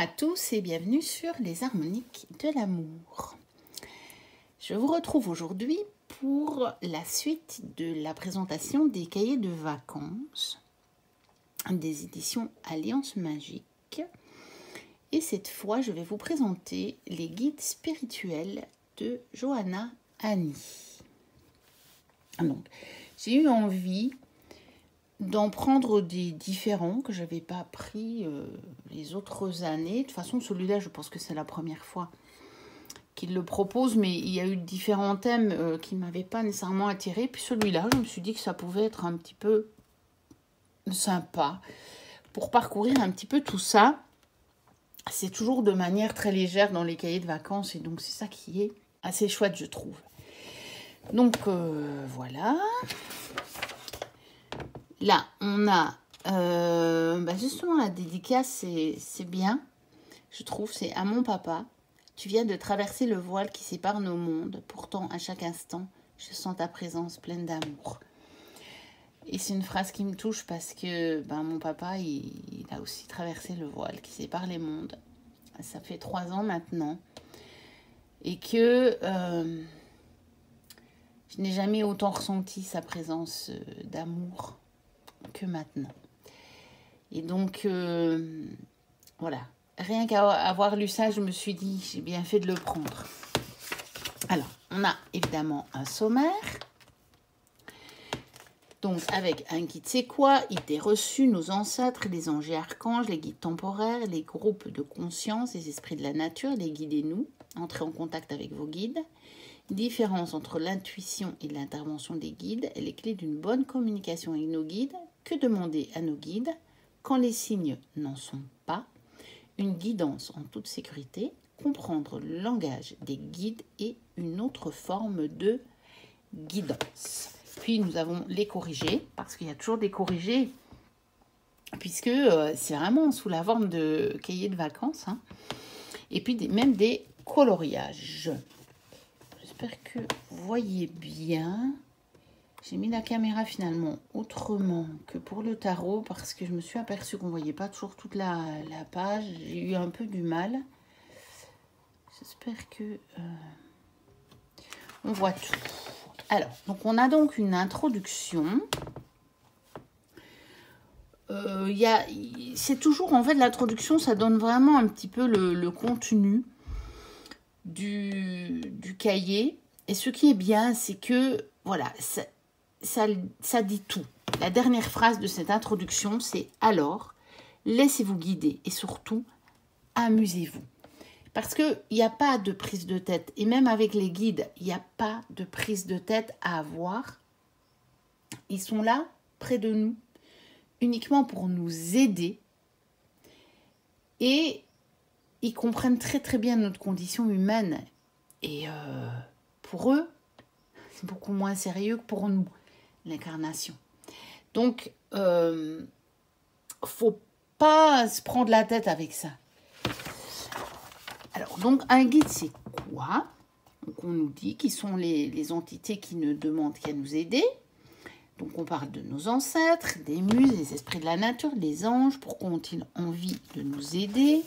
à tous et bienvenue sur les harmoniques de l'amour. Je vous retrouve aujourd'hui pour la suite de la présentation des cahiers de vacances des éditions Alliance Magique. Et cette fois, je vais vous présenter les guides spirituels de Johanna Annie. Donc, j'ai eu envie d'en prendre des différents que je n'avais pas pris les autres années. De toute façon, celui-là, je pense que c'est la première fois qu'il le propose, mais il y a eu différents thèmes qui ne m'avaient pas nécessairement attiré. Puis celui-là, je me suis dit que ça pouvait être un petit peu sympa pour parcourir un petit peu tout ça. C'est toujours de manière très légère dans les cahiers de vacances et donc c'est ça qui est assez chouette, je trouve. Donc voilà. Là, on a justement la dédicace, c'est bien, je trouve, c'est à mon papa. Tu viens de traverser le voile qui sépare nos mondes. Pourtant, à chaque instant, je sens ta présence pleine d'amour. Et c'est une phrase qui me touche parce que mon papa, il a aussi traversé le voile qui sépare les mondes. Ça fait 3 ans maintenant. Et que je n'ai jamais autant ressenti sa présence d'amour que maintenant. Et donc, voilà. Rien qu'à avoir lu ça, je me suis dit, j'ai bien fait de le prendre. Alors, on a évidemment un sommaire. Donc, avec un guide, c'est quoi? Idées reçues, nos ancêtres, les anges et archanges, les guides temporaires, les groupes de conscience, les esprits de la nature, les guides et nous. Entrez en contact avec vos guides. Différence entre l'intuition et l'intervention des guides et les clés d'une bonne communication avec nos guides. Que demander à nos guides quand les signes n'en sont pas? Une guidance en toute sécurité. Comprendre le langage des guides et une autre forme de guidance. Puis nous avons les corrigés, parce qu'il y a toujours des corrigés, puisque c'est vraiment sous la forme de cahiers de vacances. Hein. Et puis même des coloriages. J'espère que vous voyez bien. J'ai mis la caméra finalement autrement que pour le tarot parce que je me suis aperçue qu'on ne voyait pas toujours toute la page. J'ai eu un peu du mal. J'espère que on voit tout. Alors, donc on a donc une introduction. C'est toujours, en fait, l'introduction, ça donne vraiment un petit peu le contenu du cahier. Et ce qui est bien, c'est que, voilà, ça dit tout. La dernière phrase de cette introduction, c'est « Alors, laissez-vous guider et surtout, amusez-vous ». Parce qu'il n'y a pas de prise de tête. Et même avec les guides, il n'y a pas de prise de tête à avoir. Ils sont là, près de nous, uniquement pour nous aider. Et ils comprennent très très bien notre condition humaine. Et pour eux, c'est beaucoup moins sérieux que pour nous, l'incarnation. Donc, faut pas se prendre la tête avec ça. Alors, donc, un guide, c'est quoi? Donc, on nous dit qui sont les entités qui ne demandent qu'à nous aider. Donc, on parle de nos ancêtres, des muses, des esprits de la nature, les anges. Pourquoi ont-ils envie de nous aider?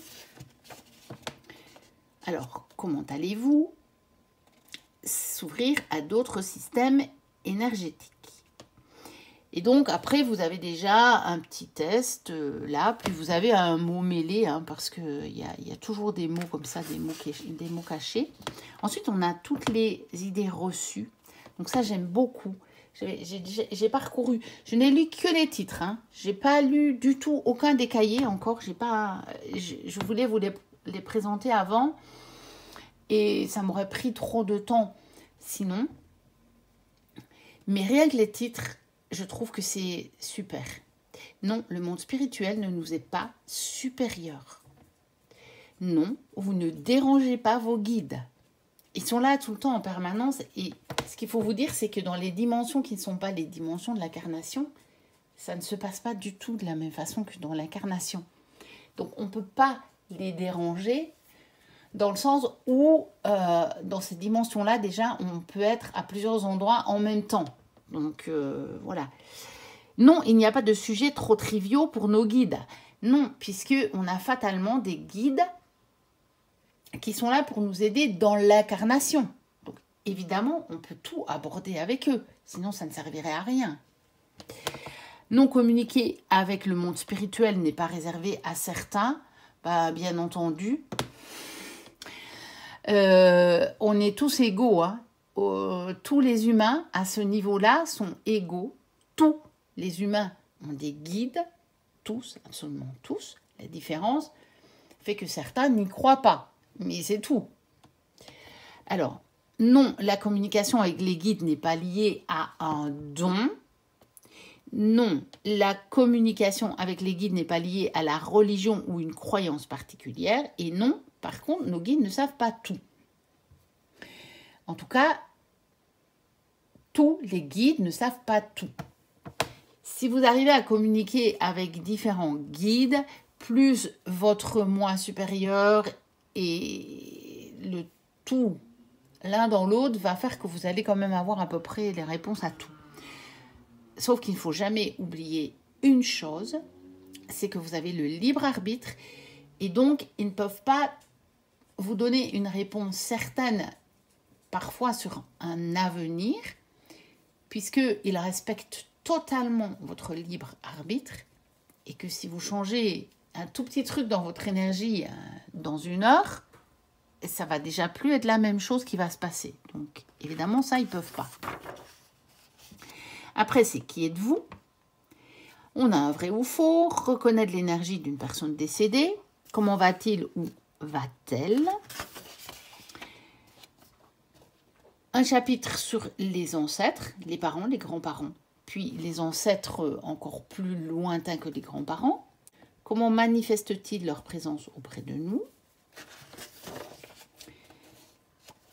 Alors, comment allez-vous? S'ouvrir à d'autres systèmes énergétiques. Et donc, après, vous avez déjà un petit test là, puis vous avez un mot mêlé, hein, parce qu'il y a toujours des mots comme ça, des mots cachés. Ensuite, on a toutes les idées reçues. Donc ça, j'aime beaucoup. J'ai parcouru, je n'ai lu que les titres. Hein. Je n'ai pas lu du tout aucun des cahiers encore. Je voulais vous les présenter avant. Et ça m'aurait pris trop de temps sinon. Mais rien que les titres, je trouve que c'est super. Non, le monde spirituel ne nous est pas supérieur. Non, vous ne dérangez pas vos guides. Ils sont là tout le temps en permanence. Et ce qu'il faut vous dire, c'est que dans les dimensions qui ne sont pas les dimensions de l'incarnation, ça ne se passe pas du tout de la même façon que dans l'incarnation. Donc, on ne peut pas les déranger dans le sens où, dans ces dimensions-là, déjà, on peut être à plusieurs endroits en même temps. Donc, voilà. Non, il n'y a pas de sujet trop triviaux pour nos guides. Non, puisque on a fatalement des guides qui sont là pour nous aider dans l'incarnation. Donc, évidemment, on peut tout aborder avec eux, sinon ça ne servirait à rien. Non communiquer avec le monde spirituel n'est pas réservé à certains, bah, bien entendu. On est tous égaux, hein. Tous les humains à ce niveau-là sont égaux. Tous les humains ont des guides, tous, absolument tous. La différence fait que certains n'y croient pas, mais c'est tout. Alors, non, la communication avec les guides n'est pas liée à un don. Non, la communication avec les guides n'est pas liée à la religion ou une croyance particulière. Et non, par contre, nos guides ne savent pas tout. En tout cas, tous les guides ne savent pas tout. Si vous arrivez à communiquer avec différents guides, plus votre moi supérieur et le tout l'un dans l'autre va faire que vous allez quand même avoir à peu près les réponses à tout. Sauf qu'il ne faut jamais oublier une chose, c'est que vous avez le libre arbitre et donc ils ne peuvent pas vous donner une réponse certaine parfois sur un avenir, puisqu'ils respectent totalement votre libre arbitre et que si vous changez un tout petit truc dans votre énergie dans 1 heure, ça va déjà plus être la même chose qui va se passer. Donc évidemment ça ils ne peuvent pas. Après c'est qui êtes-vous? On a un vrai ou faux, reconnaître l'énergie d'une personne décédée, comment va-t-il ou va-t-elle? Un chapitre sur les ancêtres, les parents, les grands-parents, puis les ancêtres encore plus lointains que les grands-parents. Comment manifestent-ils leur présence auprès de nous?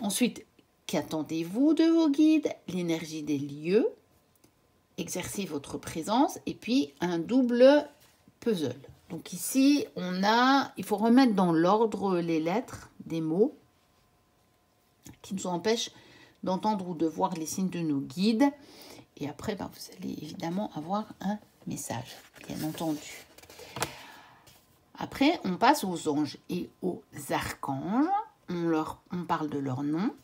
Ensuite, qu'attendez-vous de vos guides? L'énergie des lieux. Exercez votre présence. Et puis, un double puzzle. Donc ici, il faut remettre dans l'ordre les lettres des mots qui nous empêchent d'entendre ou de voir les signes de nos guides. Et après, vous allez évidemment avoir un message, bien entendu. Après, on passe aux anges et aux archanges. On parle de leur nom.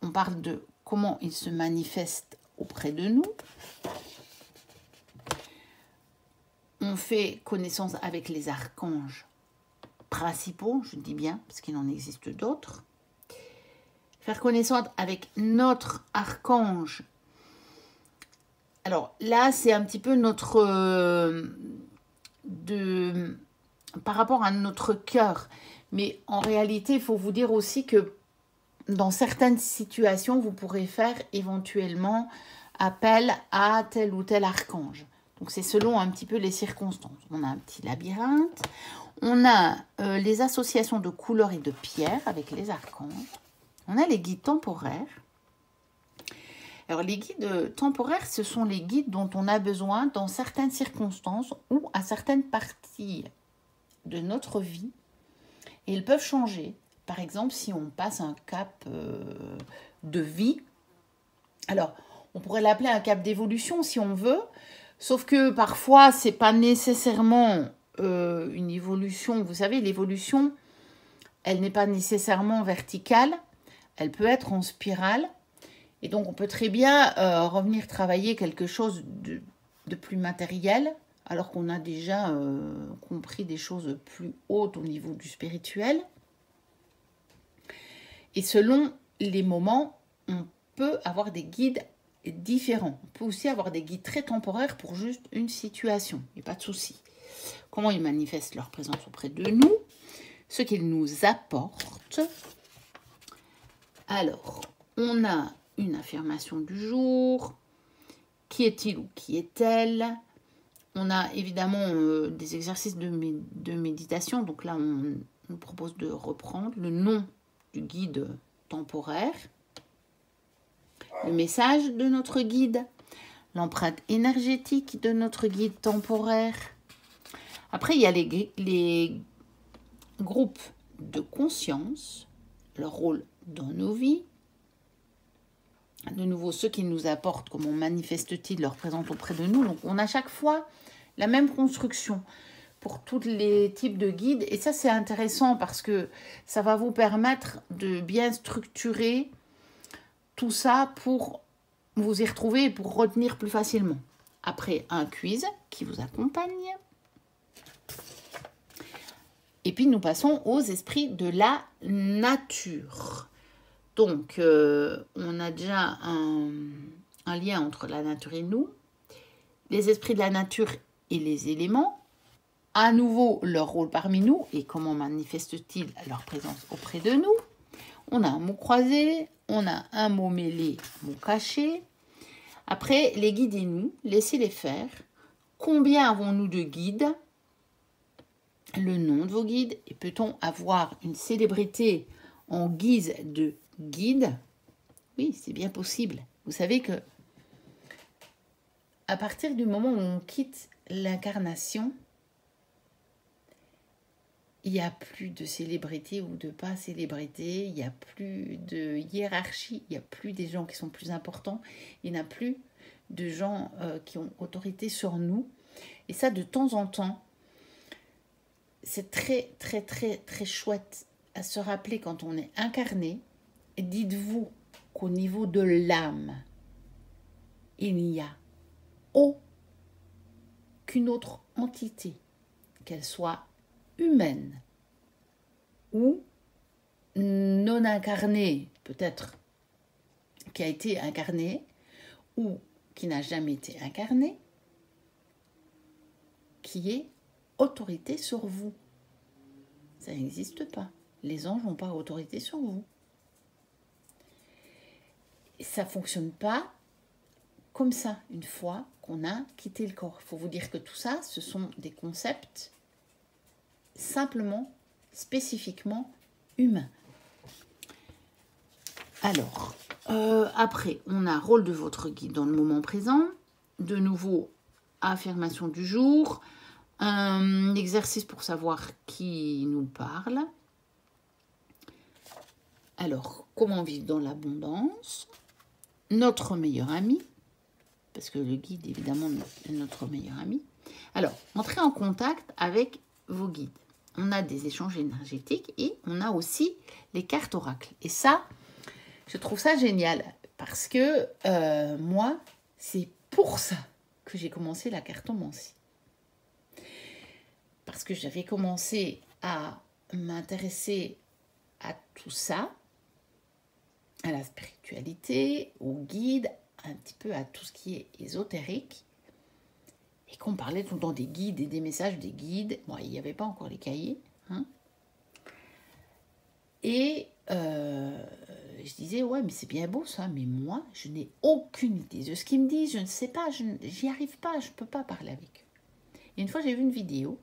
On parle de comment ils se manifestent auprès de nous. On fait connaissance avec les archanges principaux, je dis bien, parce qu'il en existe d'autres. Faire connaissance avec notre archange. Alors là, c'est un petit peu notre... par rapport à notre cœur. Mais en réalité, il faut vous dire aussi que dans certaines situations, vous pourrez faire éventuellement appel à tel ou tel archange. Donc c'est selon un petit peu les circonstances. On a un petit labyrinthe. On a les associations de couleurs et de pierres avec les archanges. On a les guides temporaires. Alors, les guides temporaires, ce sont les guides dont on a besoin dans certaines circonstances ou à certaines parties de notre vie. Et ils peuvent changer. Par exemple, si on passe un cap de vie, alors, on pourrait l'appeler un cap d'évolution si on veut, sauf que parfois, ce n'est pas nécessairement une évolution. Vous savez, l'évolution, elle n'est pas nécessairement verticale. Elle peut être en spirale. Et donc, on peut très bien revenir travailler quelque chose de plus matériel, alors qu'on a déjà compris des choses plus hautes au niveau du spirituel. Et selon les moments, on peut avoir des guides différents. On peut aussi avoir des guides très temporaires pour juste une situation. Il n'y a pas de souci. Comment ils manifestent leur présence auprès de nous, ce qu'ils nous apportent. Alors, on a une affirmation du jour. Qui est-il ou qui est-elle? On a évidemment des exercices de méditation. Donc là, on nous propose de reprendre le nom du guide temporaire, le message de notre guide, l'empreinte énergétique de notre guide temporaire. Après, il y a les groupes de conscience, leur rôle dans nos vies. De nouveau, ceux qui nous apportent, comment manifestent-ils leur présence auprès de nous. Donc, on a chaque fois la même construction. pour tous les types de guides. Et ça, c'est intéressant parce que ça va vous permettre de bien structurer tout ça pour vous y retrouver et pour retenir plus facilement. Après, un quiz qui vous accompagne. Et puis, nous passons aux esprits de la nature. Donc, on a déjà un lien entre la nature et nous. Les esprits de la nature et les éléments. À nouveau, leur rôle parmi nous et comment manifestent-ils leur présence auprès de nous. On a un mot croisé, on a un mot mêlé, un mot caché. Après, les guides et nous, laissez-les faire. Combien avons-nous de guides? Le nom de vos guides. Et peut-on avoir une célébrité en guise de guide? Oui, c'est bien possible. Vous savez que à partir du moment où on quitte l'incarnation, il n'y a plus de célébrité ou de pas célébrité, il n'y a plus de hiérarchie, il n'y a plus des gens qui sont plus importants, il n'y a plus de gens qui ont autorité sur nous. Et ça, de temps en temps, c'est très, très, très, très chouette à se rappeler quand on est incarné. Dites-vous qu'au niveau de l'âme, il n'y a aucune autre entité, qu'elle soit humaine ou non incarnée, peut-être qui a été incarnée ou qui n'a jamais été incarnée, qui ait autorité sur vous. Ça n'existe pas. Les anges n'ont pas autorité sur vous. Et ça ne fonctionne pas comme ça, une fois qu'on a quitté le corps. Il faut vous dire que tout ça, ce sont des concepts simplement, spécifiquement humains. Alors, après, on a rôle de votre guide dans le moment présent. De nouveau, affirmation du jour. Un exercice pour savoir qui nous parle. Alors, comment vivre dans l'abondance? Notre meilleur ami. Parce que le guide, évidemment, est notre meilleur ami. Alors, entrez en contact avec vos guides. On a des échanges énergétiques et on a aussi les cartes oracles. Et ça, je trouve ça génial parce que moi, c'est pour ça que j'ai commencé la cartomancie. Parce que j'avais commencé à m'intéresser à tout ça, à la spiritualité, aux guides, un petit peu à tout ce qui est ésotérique. Et qu'on parlait tout le temps des guides et des messages des guides. Bon, il n'y avait pas encore les cahiers. Hein. Et je disais, ouais, mais c'est bien beau ça, mais moi, je n'ai aucune idée de ce qu'ils me disent. Je ne sais pas, j'y arrive pas, je ne peux pas parler avec eux. Et une fois, j'ai vu une vidéo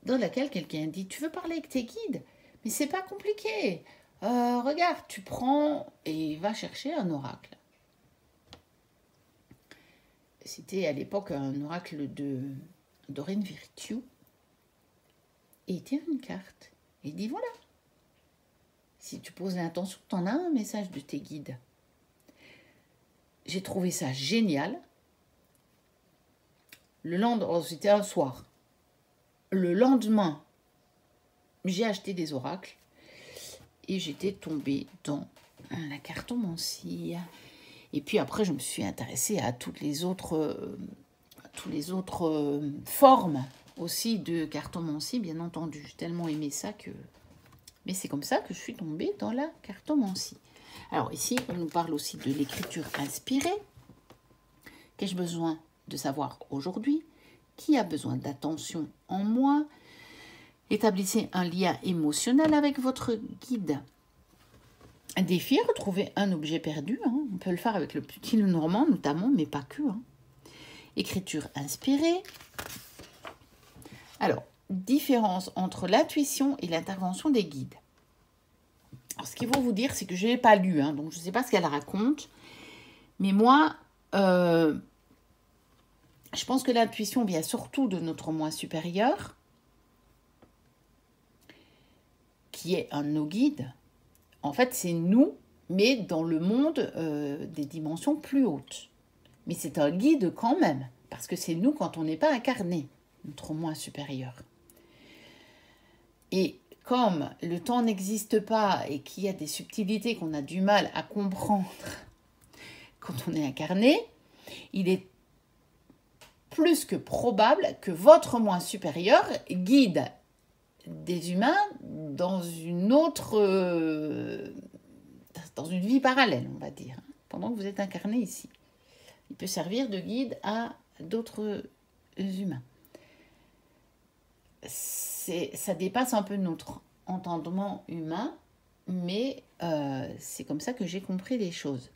dans laquelle quelqu'un dit, tu veux parler avec tes guides? Mais c'est pas compliqué. Regarde, tu prends et va chercher un oracle. C'était à l'époque un oracle de Doreen Virtue. Et il tire une carte. Et il dit, voilà, si tu poses l'intention, tu en as un message de tes guides. J'ai trouvé ça génial. Le lendemain, c'était un soir. Le lendemain, j'ai acheté des oracles et j'étais tombée dans la cartomancie. Et puis après, je me suis intéressée à toutes les autres formes aussi de cartomancie, bien entendu. J'ai tellement aimé ça que... Mais c'est comme ça que je suis tombée dans la cartomancie. Alors ici, on nous parle aussi de l'écriture inspirée. Qu'ai-je besoin de savoir aujourd'hui? Qui a besoin d'attention en moi? Établissez un lien émotionnel avec votre guide. Un défi, retrouver un objet perdu. Hein. On peut le faire avec le petit Lenormand notamment, mais pas que. Hein. Écriture inspirée. Alors, différence entre l'intuition et l'intervention des guides. Alors, ce qu'ils vont vous dire, c'est que je n'ai pas lu, hein, donc je ne sais pas ce qu'elle raconte. Mais moi, je pense que l'intuition vient surtout de notre moi supérieur, qui est un de nos guides. En fait, c'est nous, mais dans le monde des dimensions plus hautes. Mais c'est un guide quand même, parce que c'est nous quand on n'est pas incarné. notre moi supérieur. Et comme le temps n'existe pas et qu'il y a des subtilités qu'on a du mal à comprendre quand on est incarné, il est plus que probable que votre moi supérieur guide des humains dans une vie parallèle, on va dire, pendant que vous êtes incarné ici. Il peut servir de guide à d'autres humains. Ça dépasse un peu notre entendement humain, mais c'est comme ça que j'ai compris les choses.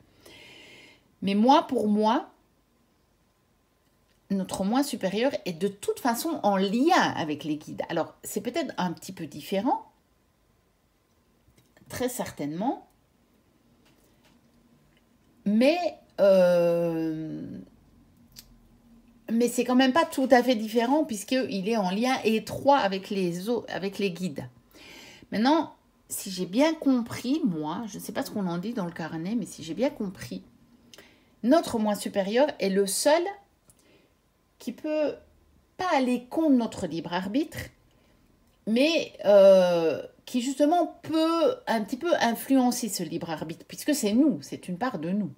Mais pour moi, notre moi supérieur est de toute façon en lien avec les guides. Alors, c'est peut-être un petit peu différent, très certainement, mais c'est quand même pas tout à fait différent puisqu'il est en lien étroit avec les guides. Maintenant, si j'ai bien compris, moi, je ne sais pas ce qu'on en dit dans le carnet, mais si j'ai bien compris, notre moi supérieur est le seul qui peut pas aller contre notre libre arbitre, mais qui justement peut un petit peu influencer ce libre arbitre, puisque c'est nous, c'est une part de nous.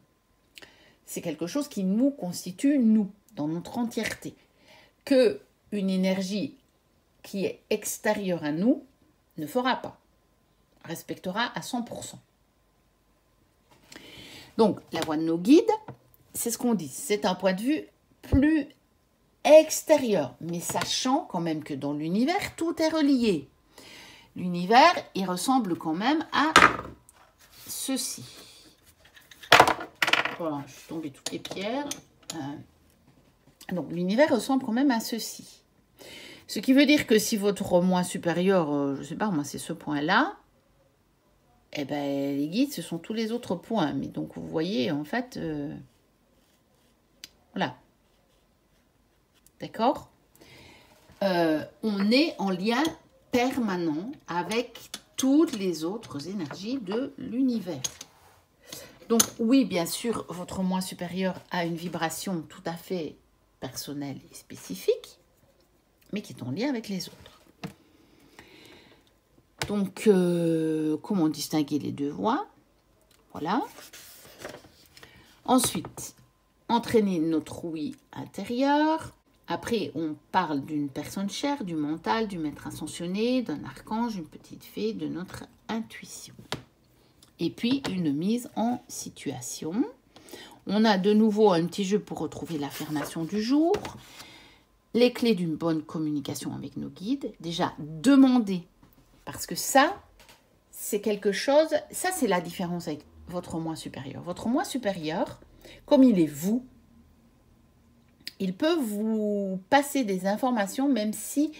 C'est quelque chose qui nous constitue, nous, dans notre entièreté. Que une énergie qui est extérieure à nous ne fera pas, respectera à 100%. Donc, la voix de nos guides, c'est ce qu'on dit, c'est un point de vue plus extérieur, mais sachant quand même que dans l'univers, tout est relié. L'univers, il ressemble quand même à ceci. Voilà, je suis tombée toutes les pierres. Donc, l'univers ressemble quand même à ceci. Ce qui veut dire que si votre moi supérieur, je ne sais pas, moi c'est ce point-là, eh ben, les guides, ce sont tous les autres points. Mais donc, vous voyez, en fait, voilà. D'accord ? On est en lien permanent avec toutes les autres énergies de l'univers. Donc oui, bien sûr, votre moi supérieur a une vibration tout à fait personnelle et spécifique, mais qui est en lien avec les autres. Donc, comment distinguer les deux voix ? Voilà. Ensuite, entraîner notre oui intérieur. Après, on parle d'une personne chère, du mental, du maître ascensionné, d'un archange, une petite fée, de notre intuition. Et puis, une mise en situation. On a de nouveau un petit jeu pour retrouver l'affirmation du jour. Les clés d'une bonne communication avec nos guides. Déjà, demander. Parce que ça, c'est quelque chose... Ça, c'est la différence avec votre moi supérieur. Votre moi supérieur, comme il est vous, il peut vous passer des informations même si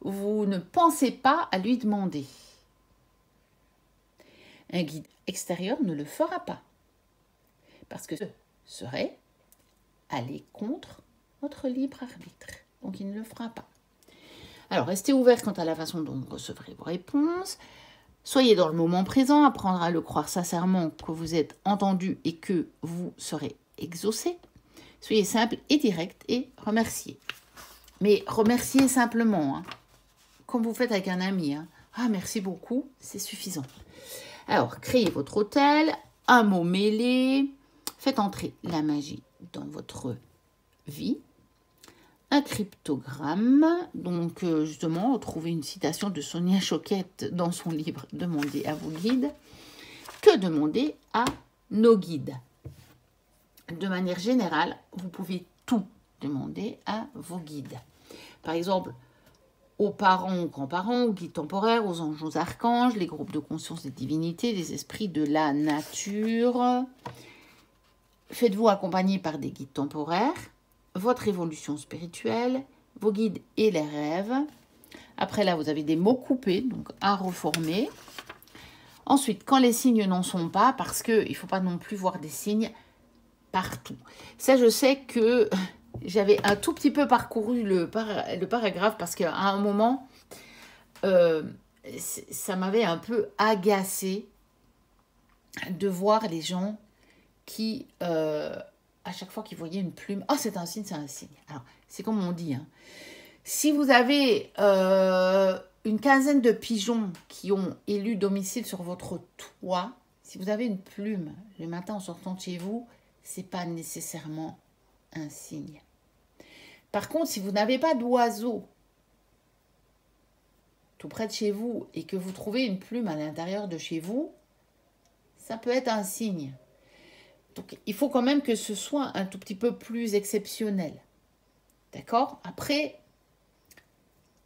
vous ne pensez pas à lui demander. Un guide extérieur ne le fera pas. Parce que ce serait aller contre votre libre arbitre. Donc, il ne le fera pas. Alors, restez ouvert quant à la façon dont vous recevrez vos réponses. Soyez dans le moment présent, apprendre à le croire sincèrement que vous êtes entendu et que vous serez exaucé. Soyez simple et direct et remerciez. Mais remerciez simplement, hein, comme vous faites avec un ami. Hein. Ah, merci beaucoup, c'est suffisant. Alors, créez votre hôtel, un mot mêlé, faites entrer la magie dans votre vie. Un cryptogramme, donc justement, trouvez une citation de Sonia Choquette dans son livre « Demandez à vos guides ». Que demander à nos guides ? De manière générale, vous pouvez tout demander à vos guides. Par exemple, aux parents, aux grands-parents, aux guides temporaires, aux anges, aux archanges, les groupes de conscience des divinités, les esprits de la nature. Faites-vous accompagner par des guides temporaires, votre évolution spirituelle, vos guides et les rêves. Après là, vous avez des mots coupés, donc à reformer. Ensuite, quand les signes n'en sont pas, parce qu'il ne faut pas non plus voir des signes partout. Ça, je sais que j'avais un tout petit peu parcouru le paragraphe parce qu'à un moment, ça m'avait un peu agacé de voir les gens qui, à chaque fois qu'ils voyaient une plume, « Oh, c'est un signe, c'est un signe ». Alors, c'est comme on dit, hein, Si vous avez une quinzaine de pigeons qui ont élu domicile sur votre toit, si vous avez une plume le matin en sortant de chez vous, ce n'est pas nécessairement un signe. Par contre, si vous n'avez pas d'oiseaux tout près de chez vous et que vous trouvez une plume à l'intérieur de chez vous, ça peut être un signe. Donc, il faut quand même que ce soit un tout petit peu plus exceptionnel. D'accord? Après,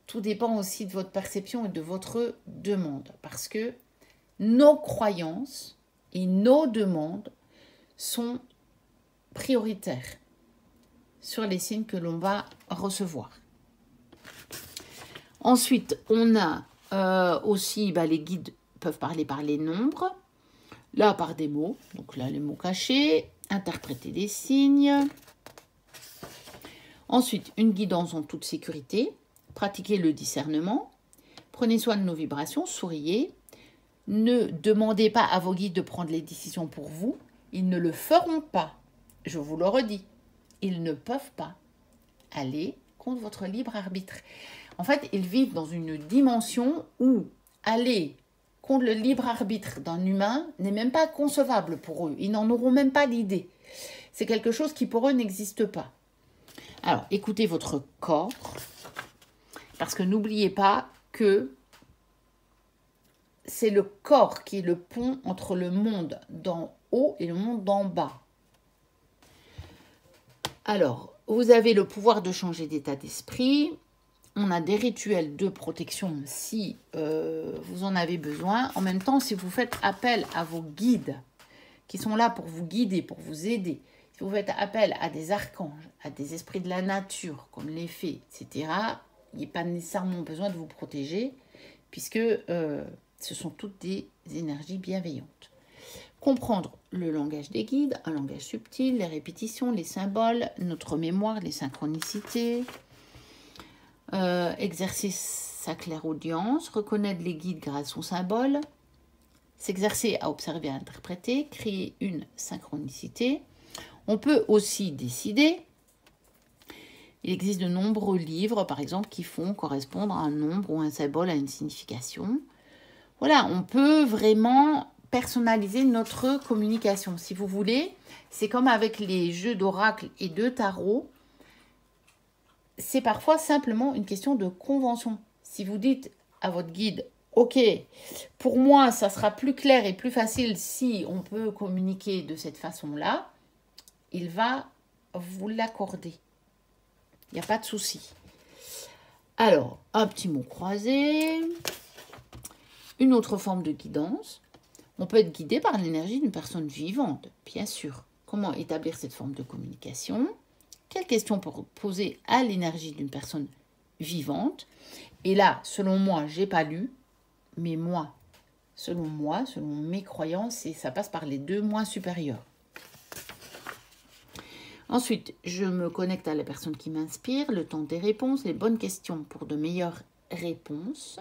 tout dépend aussi de votre perception et de votre demande. Parce que nos croyances et nos demandes sont prioritaires sur les signes que l'on va recevoir. Ensuite, on a aussi, les guides peuvent parler par les nombres, là par des mots, donc là les mots cachés, interpréter les signes. Ensuite, une guidance en toute sécurité, pratiquez le discernement, prenez soin de nos vibrations, souriez, ne demandez pas à vos guides de prendre les décisions pour vous, ils ne le feront pas, je vous le redis, ils ne peuvent pas aller contre votre libre arbitre. En fait, ils vivent dans une dimension où aller contre le libre arbitre d'un humain n'est même pas concevable pour eux. Ils n'en auront même pas l'idée. C'est quelque chose qui pour eux n'existe pas. Alors, écoutez votre corps, parce que n'oubliez pas que c'est le corps qui est le pont entre le monde d'en haut et le monde d'en bas. Alors, vous avez le pouvoir de changer d'état d'esprit. On a des rituels de protection si vous en avez besoin. En même temps, si vous faites appel à vos guides qui sont là pour vous guider, pour vous aider, si vous faites appel à des archanges, à des esprits de la nature, comme les fées, etc., il n'y a pas nécessairement besoin de vous protéger, puisque ce sont toutes des énergies bienveillantes. Comprendre le langage des guides, un langage subtil, les répétitions, les symboles, notre mémoire, les synchronicités, exercer sa clairaudience, reconnaître les guides grâce aux symboles, s'exercer à observer et à interpréter, créer une synchronicité. On peut aussi décider. Il existe de nombreux livres, par exemple, qui font correspondre à un nombre ou un symbole à une signification. Voilà, on peut vraiment personnaliser notre communication. Si vous voulez, c'est comme avec les jeux d'oracle et de tarot. C'est parfois simplement une question de convention. Si vous dites à votre guide, ok, pour moi, ça sera plus clair et plus facile si on peut communiquer de cette façon-là, il va vous l'accorder. Il n'y a pas de souci. Alors, un petit mot croisé. Une autre forme de guidance. On peut être guidé par l'énergie d'une personne vivante, bien sûr. Comment établir cette forme de communication ? Quelles questions pour poser à l'énergie d'une personne vivante? Et là, selon moi, j'ai pas lu, mais moi, selon mes croyances, et ça passe par les 2 mois supérieurs. Ensuite, je me connecte à la personne qui m'inspire, le temps des réponses, les bonnes questions pour de meilleures réponses.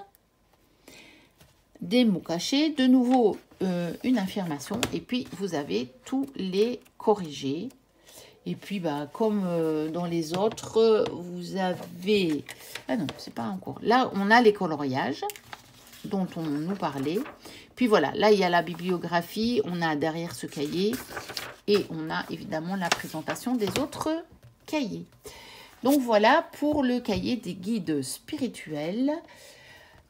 Des mots cachés, de nouveau une affirmation, et puis vous avez tous les corrigés. Et puis, comme dans les autres, vous avez... Ah non, c'est pas encore. Là, on a les coloriages dont on nous parlait. Puis voilà, là, il y a la bibliographie. On a derrière ce cahier. Et on a évidemment la présentation des autres cahiers. Donc voilà pour le cahier des guides spirituels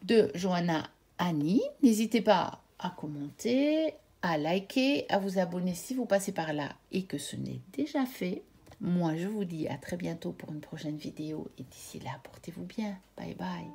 de Johanna Annie. N'hésitez pas à commenter, à liker, à vous abonner si vous passez par là et que ce n'est déjà fait. Moi, je vous dis à très bientôt pour une prochaine vidéo et d'ici là, portez-vous bien. Bye bye.